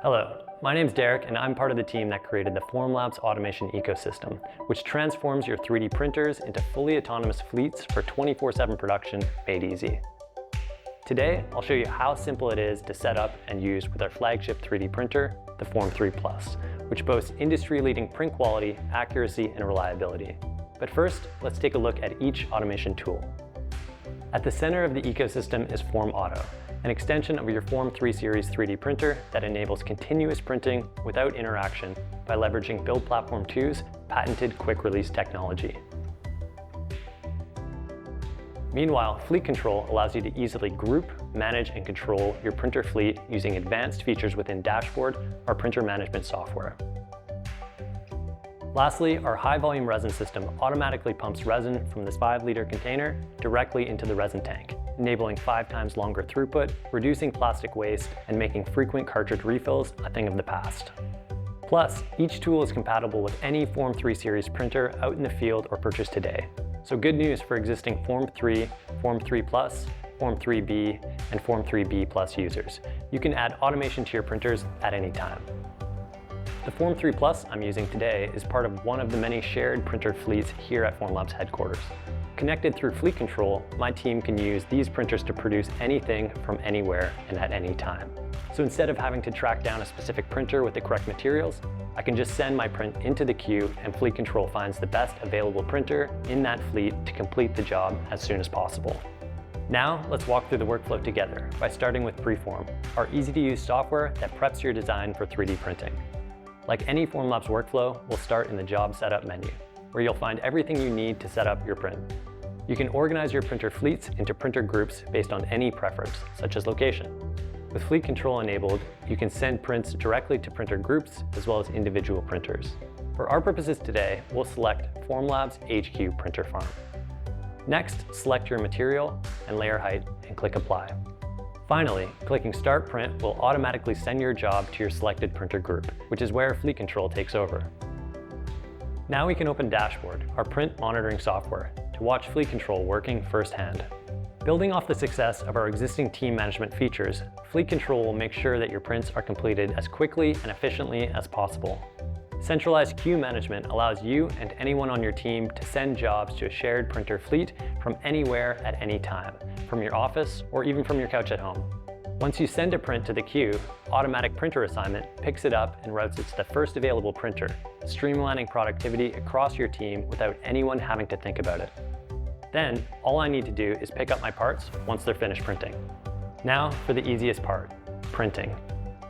Hello, my name's Derek and I'm part of the team that created the Formlabs automation ecosystem, which transforms your 3D printers into fully autonomous fleets for 24/7 production made easy. Today, I'll show you how simple it is to set up and use with our flagship 3D printer, the Form 3 Plus, which boasts industry-leading print quality, accuracy, and reliability. But first, let's take a look at each automation tool. At the center of the ecosystem is Form Auto, an extension of your Form 3 Series 3D printer that enables continuous printing without interaction by leveraging Build Platform 2's patented quick release technology. Meanwhile, Fleet Control allows you to easily group, manage, and control your printer fleet using advanced features within Dashboard, our printer management software. Lastly, our high-volume resin system automatically pumps resin from this 5-liter container directly into the resin tank, enabling 5 times longer throughput, reducing plastic waste, and making frequent cartridge refills a thing of the past. Plus, each tool is compatible with any Form 3 Series printer out in the field or purchased today. So good news for existing Form 3, Form 3 Plus, Form 3B, and Form 3B Plus users. You can add automation to your printers at any time. The Form 3 Plus I'm using today is part of one of the many shared printer fleets here at Formlabs headquarters. Connected through Fleet Control, my team can use these printers to produce anything from anywhere and at any time. So instead of having to track down a specific printer with the correct materials, I can just send my print into the queue and Fleet Control finds the best available printer in that fleet to complete the job as soon as possible. Now, let's walk through the workflow together by starting with Preform, our easy-to-use software that preps your design for 3D printing. Like any Formlabs workflow, we'll start in the Job Setup menu, where you'll find everything you need to set up your print. You can organize your printer fleets into printer groups based on any preference, such as location. With Fleet Control enabled, you can send prints directly to printer groups as well as individual printers. For our purposes today, we'll select Formlabs HQ Printer Farm. Next, select your material and layer height and click Apply. Finally, clicking Start Print will automatically send your job to your selected printer group, which is where Fleet Control takes over. Now we can open Dashboard, our print monitoring software, to watch Fleet Control working firsthand. Building off the success of our existing team management features, Fleet Control will make sure that your prints are completed as quickly and efficiently as possible. Centralized queue management allows you and anyone on your team to send jobs to a shared printer fleet from anywhere at any time, from your office or even from your couch at home. Once you send a print to the queue, automatic printer assignment picks it up and routes it to the first available printer, streamlining productivity across your team without anyone having to think about it. Then, all I need to do is pick up my parts once they're finished printing. Now for the easiest part, printing.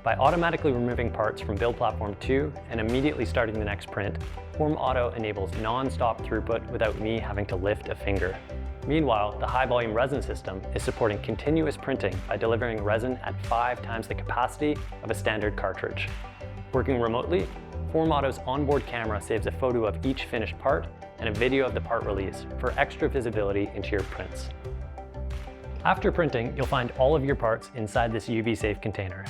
By automatically removing parts from Build Platform 2 and immediately starting the next print, Form Auto enables non-stop throughput without me having to lift a finger. Meanwhile, the high-volume resin system is supporting continuous printing by delivering resin at 5 times the capacity of a standard cartridge. Working remotely, Form Auto's onboard camera saves a photo of each finished part and a video of the part release for extra visibility into your prints. After printing, you'll find all of your parts inside this UV-safe container.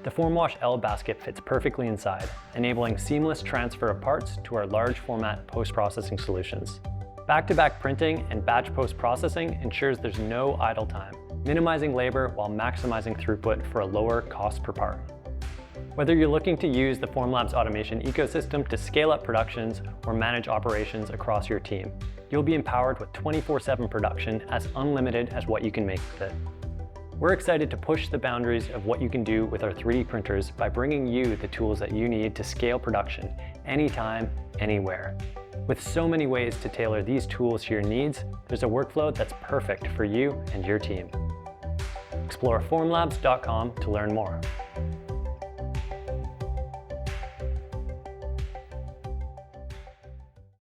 The FormWash L basket fits perfectly inside, enabling seamless transfer of parts to our large format post-processing solutions. Back-to-back printing and batch post-processing ensures there's no idle time, minimizing labor while maximizing throughput for a lower cost per part. Whether you're looking to use the Formlabs automation ecosystem to scale up productions or manage operations across your team, you'll be empowered with 24/7 production as unlimited as what you can make with it. We're excited to push the boundaries of what you can do with our 3D printers by bringing you the tools that you need to scale production anytime, anywhere. With so many ways to tailor these tools to your needs, there's a workflow that's perfect for you and your team. Explore formlabs.com to learn more.